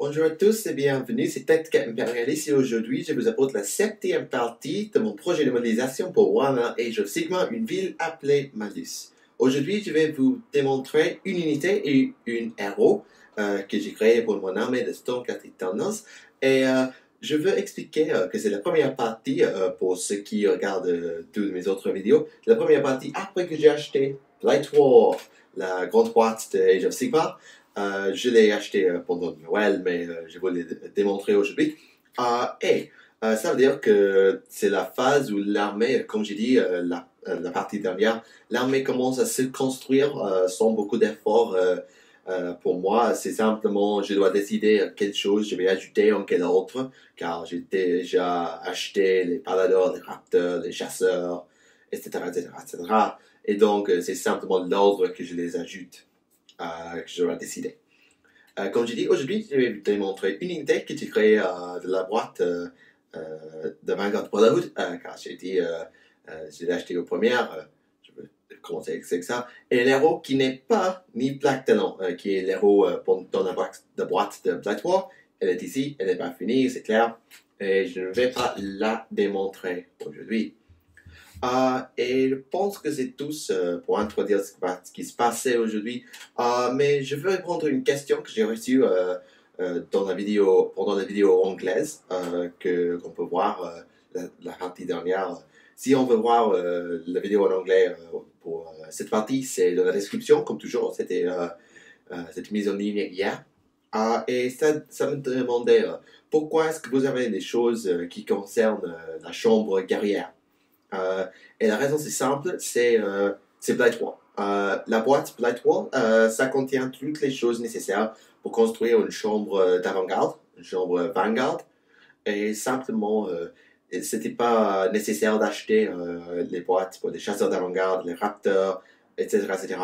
Bonjour à tous et bienvenue, c'est Tech Imperialist et aujourd'hui je vous apporte la septième partie de mon projet de modélisation pour Warhammer Age of Sigmar, une ville appelée Malus. Aujourd'hui je vais vous démontrer une unité et une héros que j'ai créé pour mon armée de Stormcast Eternals et je veux expliquer que c'est la première partie pour ceux qui regardent toutes mes autres vidéos. La première partie après que j'ai acheté Light War, la grande boîte de Age of Sigmar. Je l'ai acheté pendant Noël, mais je vais le démontrer aujourd'hui. Ça veut dire que c'est la phase où l'armée, comme j'ai dit la partie dernière, l'armée commence à se construire sans beaucoup d'efforts. Pour moi, c'est simplement, je dois décider quelle chose je vais ajouter en quelle autre, car j'ai déjà acheté les paladins, les raptors, les chasseurs, etc., etc., etc. Et donc, c'est simplement l'ordre que je les ajoute. Que je dois décider. Comme j'ai dit, aujourd'hui, je vais vous démontrer une unité que j'ai créée de la boîte de Vanguard Brotherhood, car j'ai dit, je l'ai acheté aux premières, je vais commencer avec ça, et l'héros qui n'est pas ni Black Talon, qui est l'héros dans la boîte de Blight War. Elle est ici, elle n'est pas finie, c'est clair, et je ne vais pas la démontrer aujourd'hui. Et je pense que c'est tout pour introduire ce qui se passait aujourd'hui. Mais je veux répondre à une question que j'ai reçue pendant la vidéo anglaise qu'on peut voir la partie dernière. Si on veut voir la vidéo en anglais pour cette partie, c'est dans la description, comme toujours. C'était mise en ligne hier. Et ça me demandait pourquoi est-ce que vous avez des choses qui concernent la chambre guerrière. Et la raison c'est simple, c'est Blight War. La boîte Blight War, ça contient toutes les choses nécessaires pour construire une chambre d'avant-garde, une chambre Vanguard. Et simplement, c'était pas nécessaire d'acheter les boîtes pour les chasseurs d'avant-garde, les raptors, etc., etc.,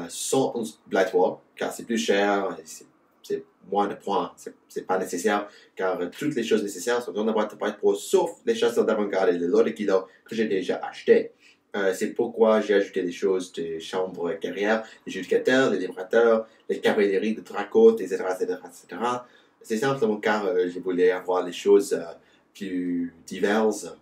sans Blight War, car c'est plus cher, c'est moins de points, c'est pas nécessaire, car toutes les choses nécessaires sont dans la boîte de Blight War, sauf les chasseurs d'avant-garde et les lots de kilo que j'ai déjà achetés. C'est pourquoi j'ai ajouté des choses de chambres guerrières, les judicateurs, les libérateurs, les cavaleries de Dracoth, etc., etc., etc. C'est simplement car je voulais avoir les choses plus diverses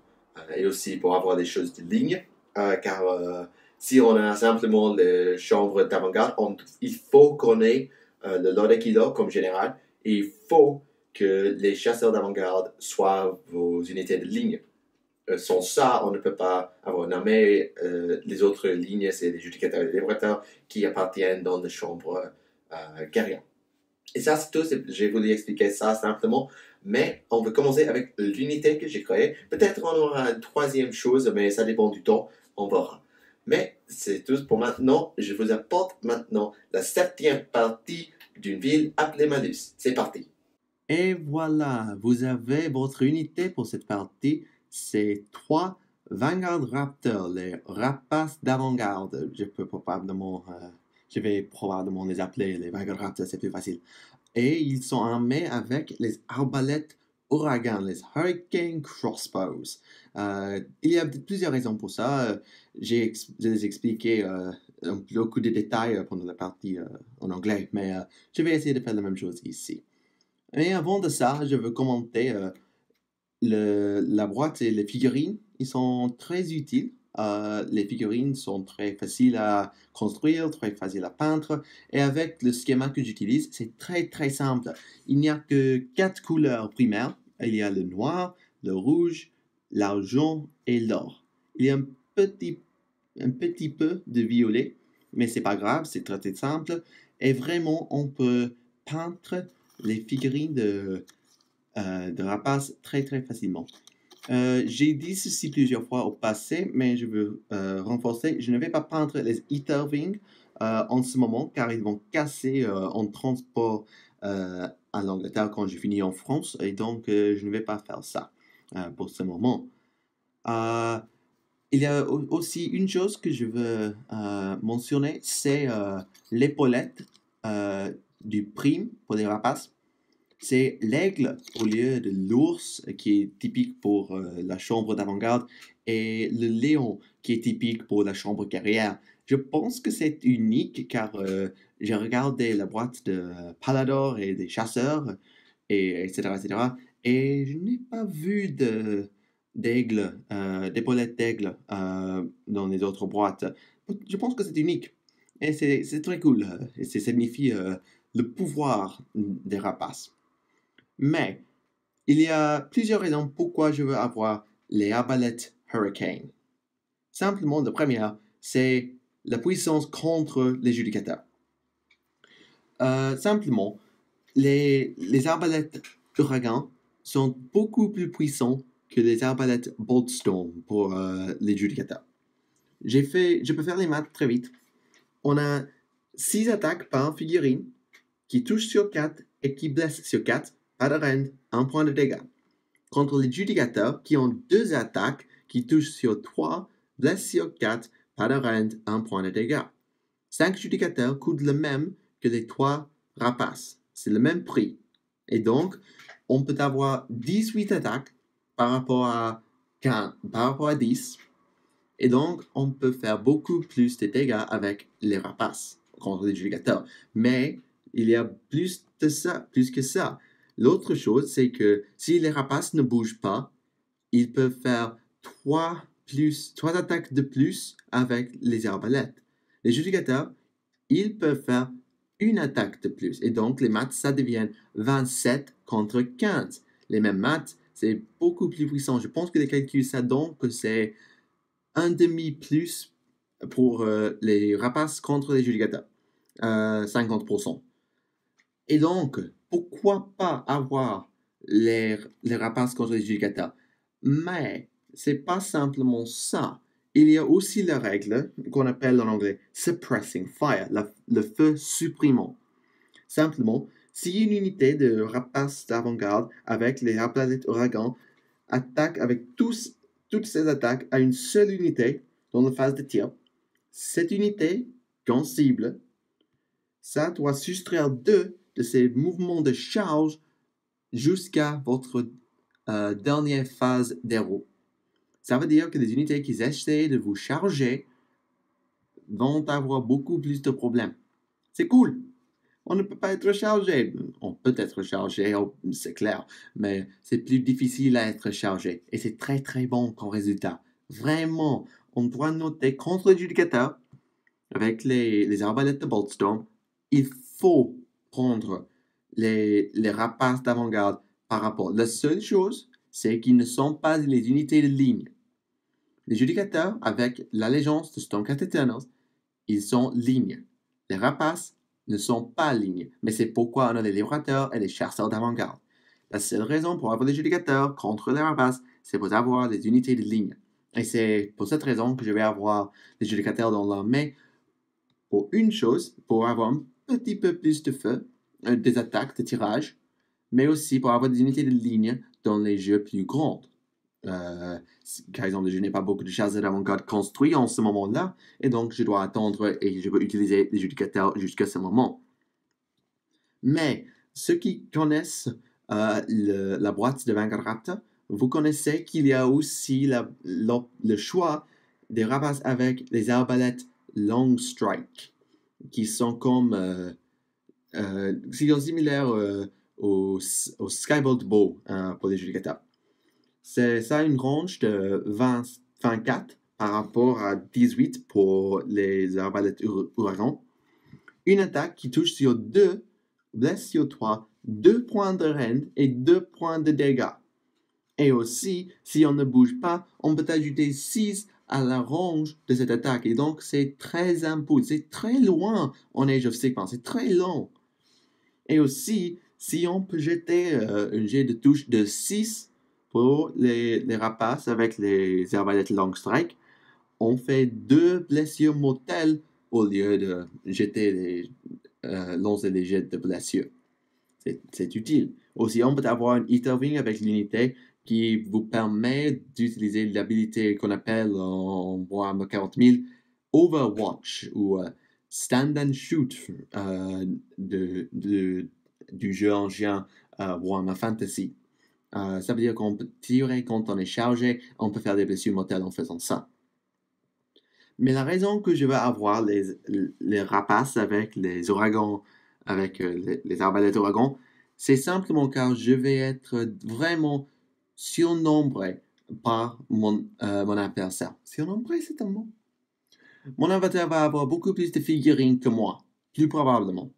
et aussi pour avoir des choses de ligne, car si on a simplement les chambres d'avant-garde, il faut qu'on ait le lot kilo comme général, et il faut que les chasseurs d'avant-garde soient vos unités de ligne. Sans ça, on ne peut pas avoir une armée. Les autres lignes, c'est les judicateurs et les libérateurs qui appartiennent dans les chambres guerrières. Et ça, c'est tout. J'ai voulu expliquer ça simplement. Mais on va commencer avec l'unité que j'ai créée. Peut-être on aura une troisième chose, mais ça dépend du temps. On verra. Mais c'est tout pour maintenant. Je vous apporte maintenant la septième partie d'une ville appelée Malus. C'est parti. Et voilà, vous avez votre unité pour cette partie. C'est 3 Vanguard Raptors, les rapaces d'avant-garde. Je vais probablement les appeler les Vanguard Raptors, c'est plus facile. Et ils sont armés avec les arbalètes Ouragan, les Hurricane Crossbows. Il y a plusieurs raisons pour ça. Je les expliqué beaucoup de détails pendant la partie en anglais, mais je vais essayer de faire la même chose ici. Et avant de ça, je veux commenter la boîte et les figurines. Ils sont très utiles. Les figurines sont très faciles à construire, très faciles à peindre. Et avec le schéma que j'utilise, c'est très très simple. Il n'y a que 4 couleurs primaires. Il y a le noir, le rouge, l'argent et l'or. Il y a un petit peu de violet, mais c'est pas grave, c'est très simple. Et vraiment, on peut peindre les figurines de rapaces très très facilement. J'ai dit ceci plusieurs fois au passé, mais je veux renforcer. Je ne vais pas peindre les Etherwing en ce moment, car ils vont casser en transport à l'Angleterre quand je finis en France, et donc je ne vais pas faire ça pour ce moment. Il y a aussi une chose que je veux mentionner, c'est l'épaulette du prime pour les rapaces. C'est l'aigle au lieu de l'ours qui est typique pour la chambre d'avant-garde et le lion qui est typique pour la chambre guerrière. Je pense que c'est unique car j'ai regardé la boîte de Palador et des chasseurs et etc., etc. Et je n'ai pas vu d'épaulettes d'aigle dans les autres boîtes. Je pense que c'est unique. Et c'est très cool. Et ça signifie le pouvoir des rapaces. Mais il y a plusieurs raisons pourquoi je veux avoir les arbalètes Hurricane. Simplement, la première, c'est la puissance contre les judicateurs. Simplement, les arbalètes Ouragan sont beaucoup plus puissants que les arbalètes Boltstorm pour les judicateurs. Je peux faire les maths très vite. On a 6 attaques par figurine qui touchent sur 4 et qui blessent sur 4, pas de rend, 1 point de dégâts. Contre les judicateurs qui ont 2 attaques qui touchent sur 3, blessent sur 4, pas de rend, 1 point de dégâts. 5 judicateurs coûtent le même que les 3 rapaces. C'est le même prix. Et donc, on peut avoir 18 attaques par rapport à 10. Et donc, on peut faire beaucoup plus de dégâts avec les rapaces contre les judicateurs. Mais il y a plus que ça. L'autre chose, c'est que si les rapaces ne bougent pas, ils peuvent faire 3 attaques de plus avec les arbalètes. Les judicateurs, ils peuvent faire une attaque de plus. Et donc, les maths, ça devient 27 contre 15. Les mêmes maths, c'est beaucoup plus puissant. Je pense que les calculs, ça donne que c'est un demi plus pour les rapaces contre les judicateurs. 50%. Et donc, pourquoi pas avoir les rapaces contre les judicateurs? Mais c'est pas simplement ça. Il y a aussi la règle qu'on appelle en anglais suppressing fire, le feu supprimant. Simplement, si une unité de rapace d'avant-garde avec les arbalètes Ouragan attaque avec toutes ses attaques à une seule unité dans la phase de tir, cette unité, quand cible, ça doit soustraire 2 de ses mouvements de charge jusqu'à votre dernière phase d'héros. Ça veut dire que les unités qui essaient de vous charger vont avoir beaucoup plus de problèmes. C'est cool. On ne peut pas être chargé. On peut être chargé, c'est clair, mais c'est plus difficile à être chargé. Et c'est très très bon comme résultat. Vraiment, on doit noter contre l'éducateur, avec les arbalètes de Boltstorm, il faut prendre les rapaces d'avant-garde par rapport. La seule chose, c'est qu'ils ne sont pas les unités de ligne. Les judicateurs, avec l'allégeance de Stormcast Eternals, ils sont lignes. Les rapaces ne sont pas lignes, mais c'est pourquoi on a les libérateurs et les chasseurs d'avant-garde. La seule raison pour avoir les judicateurs contre les rapaces, c'est pour avoir les unités de ligne. Et c'est pour cette raison que je vais avoir les judicateurs dans l'armée pour une chose, pour avoir un petit peu plus de feu, des attaques, de tirage, mais aussi pour avoir des unités de ligne dans les jeux plus grands. Par exemple, je n'ai pas beaucoup de chasseurs d'avant-garde construits en ce moment-là, et donc je dois attendre et je peux utiliser les judicateurs jusqu'à ce moment. Mais ceux qui connaissent la boîte de Vanguard Raptor, vous connaissez qu'il y a aussi le choix des rapaces avec les arbalètes Long Strike, qui sont comme similaires au Skybolt Bow pour les judicateurs. C'est ça une range de 24 par rapport à 18 pour les arbalètes Ouragan. Une attaque qui touche sur 2, blesse sur 3, 2 points de rend et 2 points de dégâts. Et aussi, si on ne bouge pas, on peut ajouter 6 à la range de cette attaque. Et donc, c'est très impulsif, c'est très loin en Age of Sigmar, c'est très long. Et aussi, si on peut jeter un jet de touche de 6 pour les rapaces avec les arbalètes Long Strike, on fait 2 blessures mortelles au lieu de lancer les jets de blessures. C'est utile. Aussi, on peut avoir un Eaterwing avec l'unité qui vous permet d'utiliser l'habilité qu'on appelle en Warhammer 40 000 Overwatch ou Stand and Shoot du jeu ancien Warhammer Fantasy. Ça veut dire qu'on peut tirer quand on est chargé, on peut faire des blessures mortelles en faisant ça. Mais la raison que je veux avoir les rapaces avec les ouragans, avec les arbalètes ouragans, C'est simplement car je vais être vraiment surnombré par mon adversaire. Surnombré, c'est un mot. Mon avatar va avoir beaucoup plus de figurines que moi, plus probablement.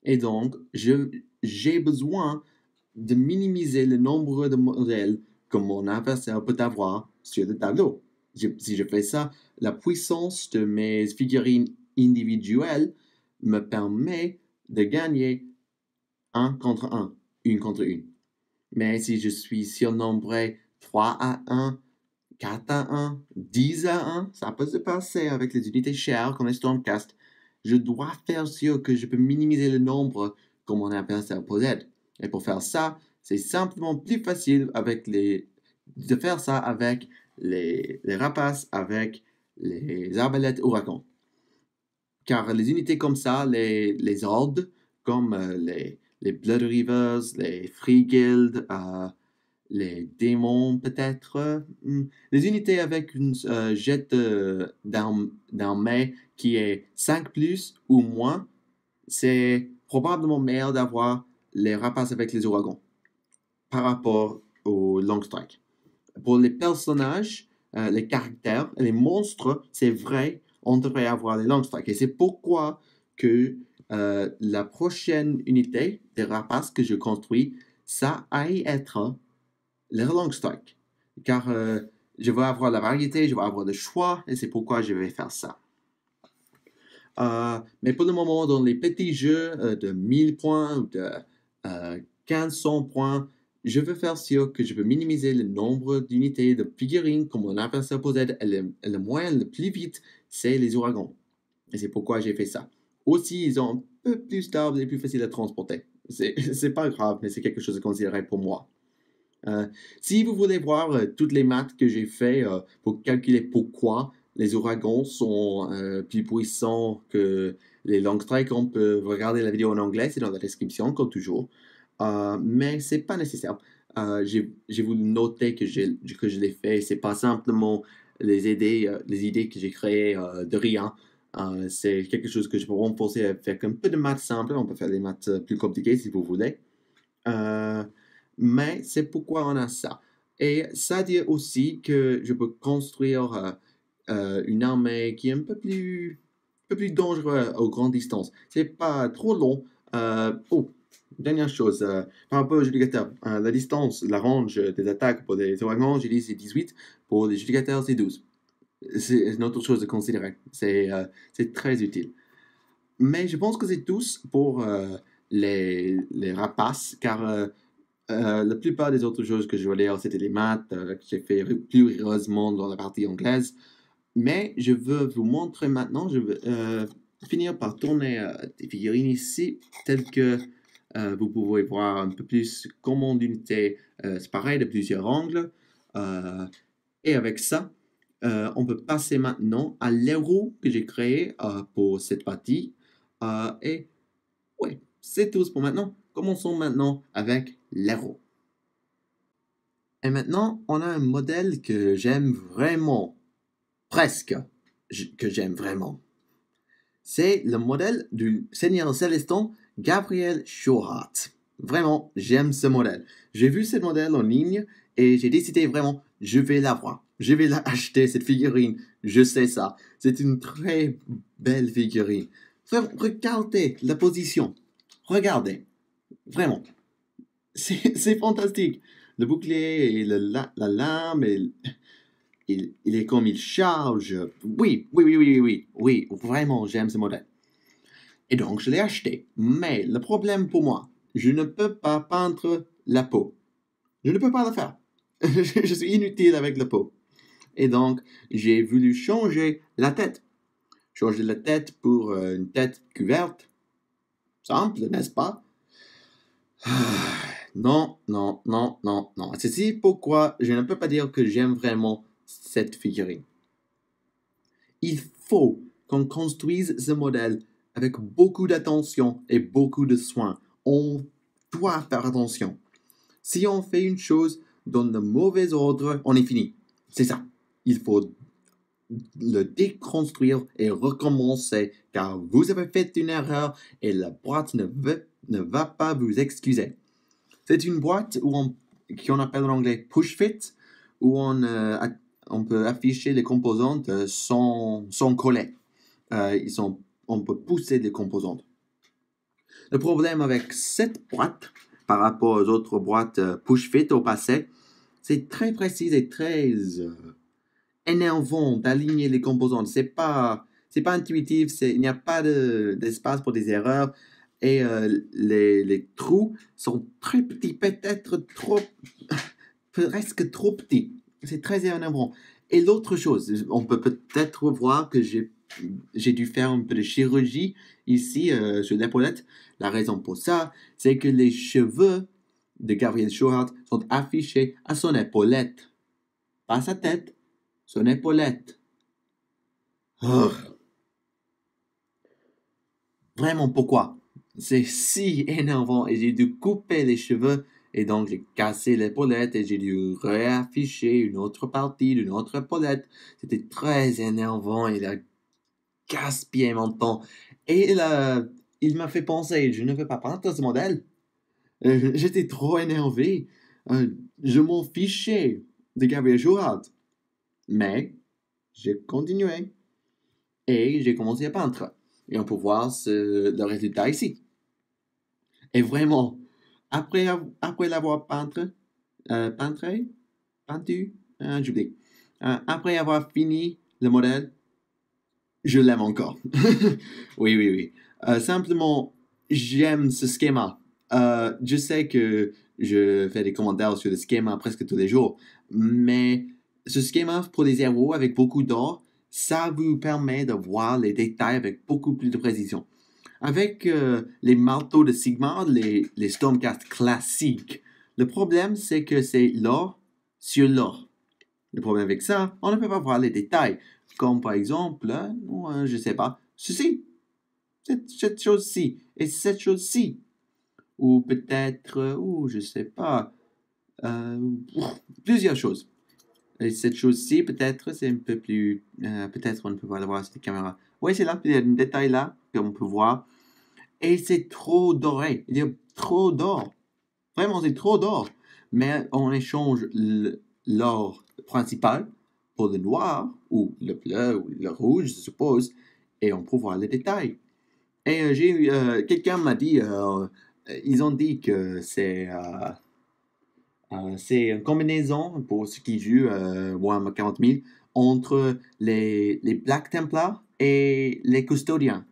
Et donc, j'ai besoin de minimiser le nombre de modèles que mon adversaire peut avoir sur le tableau. Si je fais ça, la puissance de mes figurines individuelles me permet de gagner 1 contre 1, 1 contre 1. Mais si je suis surnombré 3 à 1, 4 à 1, 10 à 1, ça peut se passer avec les unités chères comme les Stormcast. Je dois faire sûr que je peux minimiser le nombre que mon adversaire possède. Et pour faire ça, c'est simplement plus facile de faire ça avec les rapaces, avec les arbalètes ouragans. Car les unités comme ça, les hordes, comme les Blood Reavers, les Free Guild, les démons peut-être, les unités avec une jet d'armée qui est 5+ ou moins, c'est probablement meilleur d'avoir les rapaces avec les ouragans par rapport au long strike. Pour les personnages, les caractères, les monstres, c'est vrai, on devrait avoir les long strike. Et c'est pourquoi que la prochaine unité des rapaces que je construis, ça aille être les long strike. Car je veux avoir la variété, je veux avoir le choix, et c'est pourquoi je vais faire ça. Mais pour le moment, dans les petits jeux de 1000 points ou de 1500 points, je veux faire sûr que je peux minimiser le nombre d'unités de figurines que mon adversaire possède. Et le moyen le plus vite, c'est les ouragans. Et c'est pourquoi j'ai fait ça. Aussi, ils ont un peu plus d'arbres et plus facile à transporter. C'est pas grave, mais c'est quelque chose à considérer pour moi. Si vous voulez voir toutes les maths que j'ai fait pour calculer pourquoi les ouragans sont plus puissants que les long strike, on peut regarder la vidéo en anglais, c'est dans la description comme toujours. Mais c'est pas nécessaire. J'ai voulu noter que je l'ai fait. C'est pas simplement les idées que j'ai créées de rien. C'est quelque chose que je peux renforcer avec un peu de maths simples. On peut faire des maths plus compliquées si vous voulez. Mais c'est pourquoi on a ça. Et ça dit aussi que je peux construire une armée qui est un peu plus dangereuse aux grandes distances. C'est pas trop long. Dernière chose, par rapport aux judicateurs, la distance, la range des attaques pour les ouragans, j'ai dit c'est 18, pour les judicateurs c'est 12. C'est une autre chose à considérer, c'est très utile. Mais je pense que c'est tous pour les rapaces, car la plupart des autres choses que je voulais lire, c'était les maths, que j'ai fait plus rigoureusement dans la partie anglaise. Mais je veux vous montrer maintenant, je veux finir par tourner des figurines ici, telles que vous pouvez voir un peu plus comment l'unité c'est pareil de plusieurs angles. Et avec ça, on peut passer maintenant à l'héros que j'ai créé pour cette partie. Et ouais, c'est tout pour maintenant. Commençons maintenant avec l'héros. Et maintenant, on a un modèle que j'aime vraiment. Presque que j'aime vraiment. C'est le modèle du Seigneur Célestin Gabriel Shorhat. Vraiment, j'aime ce modèle. J'ai vu ce modèle en ligne et j'ai décidé vraiment, je vais l'avoir. Je vais l'acheter, cette figurine. Je sais ça. C'est une très belle figurine. Regardez la position. Regardez. Vraiment. C'est fantastique. Le bouclier et la lame et... Il est comme il charge. Oui, vraiment, j'aime ce modèle. Et donc, je l'ai acheté. Mais le problème pour moi, je ne peux pas peindre la peau. Je ne peux pas le faire. Je suis inutile avec la peau. Et donc, j'ai voulu changer la tête. Changer la tête pour une tête couverte. Simple, n'est-ce pas? Non. C'est pourquoi je ne peux pas dire que j'aime vraiment cette figurine. Il faut qu'on construise ce modèle avec beaucoup d'attention et beaucoup de soin. On doit faire attention. Si on fait une chose dans le mauvais ordre, on est fini. C'est ça. Il faut le déconstruire et recommencer car vous avez fait une erreur et la boîte ne veut ne va pas vous excuser. C'est une boîte qu'on appelle en anglais push fit, où on peut afficher les composantes sans coller. On peut pousser des composantes. Le problème avec cette boîte, par rapport aux autres boîtes push fit au passé, c'est très précis et très énervant d'aligner les composantes. C'est pas intuitif, il n'y a pas d'espace pour des erreurs. Et les trous sont très petits, peut-être presque trop petits. C'est très énervant. Et l'autre chose, on peut peut-être voir que j'ai dû faire un peu de chirurgie ici sur l'épaulette. La raison pour ça, c'est que les cheveux de Gabriel Schurart sont affichés à son épaulette. Pas sa tête, son épaulette. Oh. Vraiment, pourquoi? C'est si énervant et j'ai dû couper les cheveux et donc j'ai cassé l'épaulette et j'ai dû réafficher une autre partie d'une autre épaulette. C'était très énervant et il a gaspillé mon temps. Et là, il m'a fait penser, je ne veux pas peindre ce modèle. J'étais trop énervé. Je m'en fichais de Gabriel Schurart. Mais j'ai continué et j'ai commencé à peindre. Et on peut voir le résultat ici. Et vraiment, après l'avoir j'oublie. Après avoir fini le modèle, je l'aime encore. Oui. Simplement, j'aime ce schéma. Je sais que je fais des commentaires sur le schéma presque tous les jours, mais ce schéma pour des héros avec beaucoup d'or, ça vous permet de voir les détails avec beaucoup plus de précision. Avec les marteaux de Sigmar, les Stormcast classiques, le problème c'est que c'est l'or sur l'or. Le problème avec ça, on ne peut pas voir les détails, comme par exemple, je ne sais pas, ceci, cette chose-ci, et cette chose-ci. Ou peut-être, je ne sais pas, plusieurs choses. Et cette chose-ci, peut-être, c'est un peu plus, peut-être on ne peut pas le voir sur la caméra. Oui, c'est là, il y a un détail là, qu'on peut voir. Et c'est trop doré. Il y a trop d'or. Vraiment, c'est trop d'or. Mais on échange l'or principal pour le noir, ou le bleu, ou le rouge, je suppose. Et on peut voir les détails. Et quelqu'un m'a dit, ils ont dit que c'est une combinaison, pour ceux qui jouent Warhammer 40 000, entre les Black Templars et les Custodiens.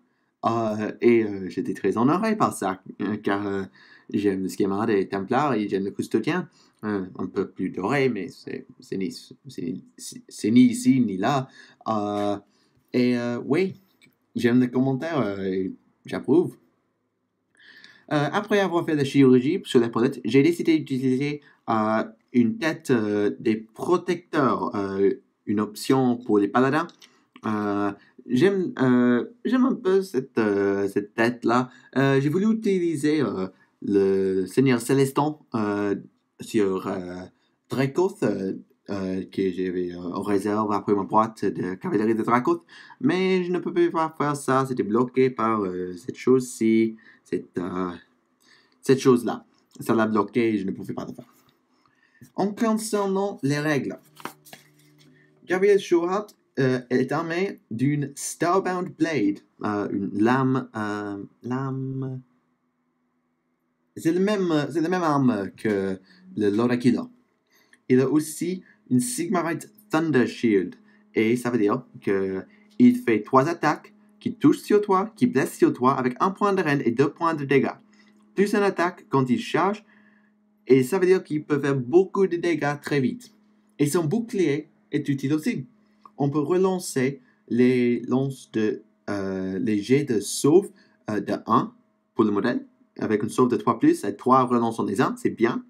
J'étais très honoré par ça, car j'aime le schéma des Templars et j'aime le Custodien. Un peu plus doré, mais c'est ni ici ni là. Oui, j'aime les commentaires et j'approuve. Après avoir fait la chirurgie sur l'épaulette, j'ai décidé d'utiliser une tête des protecteurs, une option pour les paladins. J'aime un peu cette tête-là. J'ai voulu utiliser le Seigneur Célestin sur Dracoth, que j'avais en réserve après ma boîte de cavalerie de Dracoth, mais je ne pouvais pas faire ça. C'était bloqué par cette chose-ci, cette chose-là. Ça l'a bloqué et je ne pouvais pas le faire. En concernant les règles, Gabriel Schurart est armé d'une Starbound Blade, une lame. C'est la même arme que le Lord Aquila. Il a aussi une Sigmarite Thunder Shield, et ça veut dire qu'il fait 3 attaques qui touchent sur toi, qui blessent sur toi, avec 1 point de rend et 2 points de dégâts. Plus une attaque quand il charge, et ça veut dire qu'il peut faire beaucoup de dégâts très vite. Et son bouclier est utile aussi. On peut relancer les jets de sauve de 1 pour le modèle, avec une sauve de 3+, et 3 relançant des 1, c'est bien.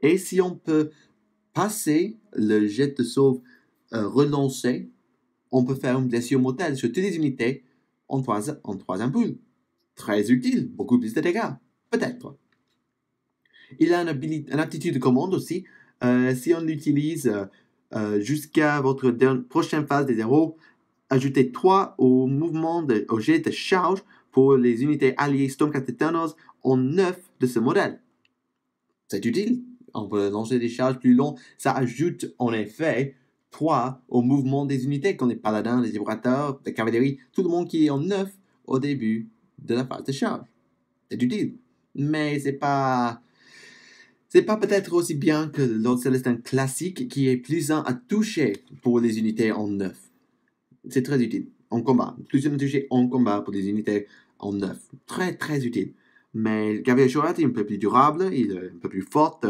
Et si on peut passer le jet de sauve relancé, on peut faire une blessure mortelle sur toutes les unités en 3 ampoules. Très utile, beaucoup plus de dégâts, peut-être. Il a une aptitude de commande aussi. Si on l'utilise jusqu'à votre prochaine phase des héros, ajoutez 3 au jet de charge pour les unités alliées Stormcast Eternals en 9 de ce modèle. C'est utile. On peut lancer des charges plus longues. Ça ajoute en effet 3 au mouvement des unités, comme les paladins, les vibrateurs, les cavaleries, tout le monde qui est en 9 au début de la phase de charge. C'est utile. Mais c'est pas peut-être aussi bien que l'ordre célestin classique qui est plus un à toucher pour les unités en 9. C'est très utile en combat. Plus un à toucher en combat pour les unités en 9. Très très utile. Mais le cavalier Shorat est un peu plus durable, il est un peu plus fort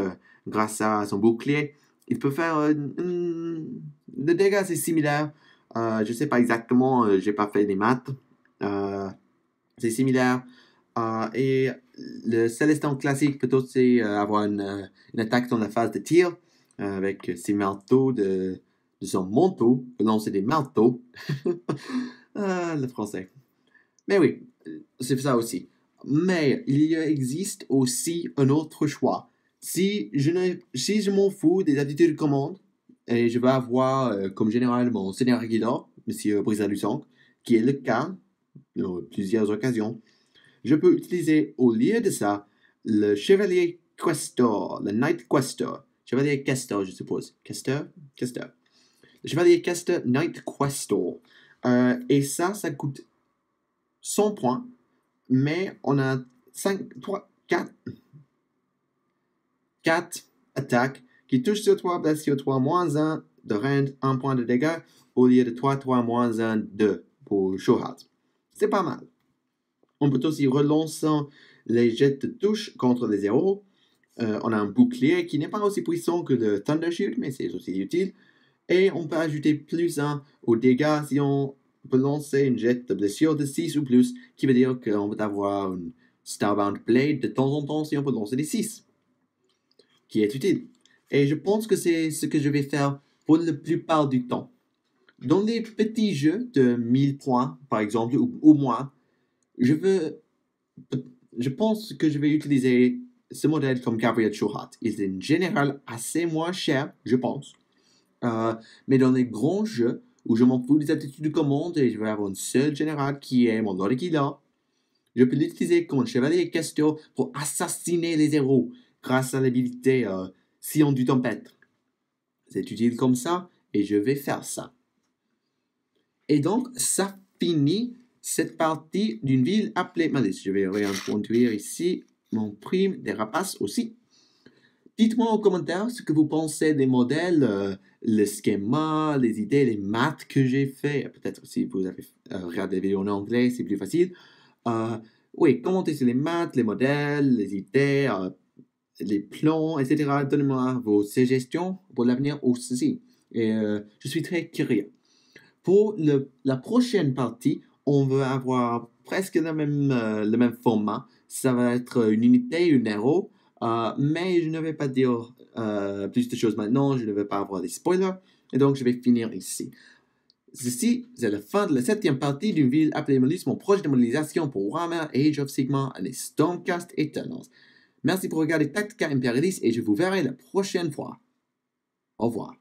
grâce à son bouclier. Il peut faire le dégât, c'est similaire. Je ne sais pas exactement, j'ai pas fait les maths. C'est similaire. Et le Célestin classique peut aussi avoir une attaque dans la phase de tir avec ses marteaux de son manteau. Il peut lancer des marteaux. Le français. Mais oui, c'est ça aussi. Mais il existe aussi un autre choix. Si je m'en fous des aptitudes de commande, et je vais avoir comme général mon seigneur Aguilar, Monsieur Brisa-Lusang, qui est le cas dans plusieurs occasions, je peux utiliser au lieu de ça le Chevalier Questor, le Knight Questor. Chevalier Questor, je suppose. Questor. Le Chevalier Questor, Knight Questor. Et ça coûte 100 points. Mais on a 4 attaques qui touchent sur 3, blessent sur 3, moins 1 de range, 1 point de dégâts, au lieu de 3, moins 1, 2 pour Shohat. C'est pas mal. On peut aussi relancer les jets de touche contre les héros. On a un bouclier qui n'est pas aussi puissant que le Thunder Shield, mais c'est aussi utile. Et on peut ajouter plus 1 aux dégâts si on peut lancer une jet de blessure de 6 ou plus, qui veut dire qu'on peut avoir une Starbound Blade de temps en temps si on peut lancer des 6, qui est utile. Et je pense que c'est ce que je vais faire pour la plupart du temps. Dans les petits jeux de 1000 points, par exemple, ou moins, je pense que je vais utiliser ce modèle comme Gabriel Shohat. Il est en général assez moins cher, je pense. Mais dans les grands jeux, où je m'en fous des aptitudes de commande et je vais avoir une seule générale qui est mon Lord Aquila, je peux l'utiliser comme un chevalier Castor pour assassiner les héros grâce à l'habilité Sillon du Tempête. C'est utile comme ça et je vais faire ça. Et donc, ça finit cette partie d'une ville appelée Malus. Je vais réintroduire ici mon prime des rapaces aussi. Dites-moi en commentaire ce que vous pensez des modèles, le schéma, les idées, les maths que j'ai fait. Peut-être si vous avez regardé les vidéos en anglais, c'est plus facile. Oui, commentez sur les maths, les modèles, les idées, les plans, etc. Donnez-moi vos suggestions pour l'avenir aussi. Et je suis très curieux. Pour la prochaine partie, on va avoir presque le même format. Ça va être une unité, un héros. Mais je ne vais pas dire plus de choses maintenant, je ne vais pas avoir des spoilers, et donc je vais finir ici. Ceci, c'est la fin de la 7e partie d'une ville appelée Malus, mon projet de modélisation pour Warhammer Age of Sigmar et les Stormcast Eternals. Merci pour regarder Tactica Imperialis et je vous verrai la prochaine fois. Au revoir.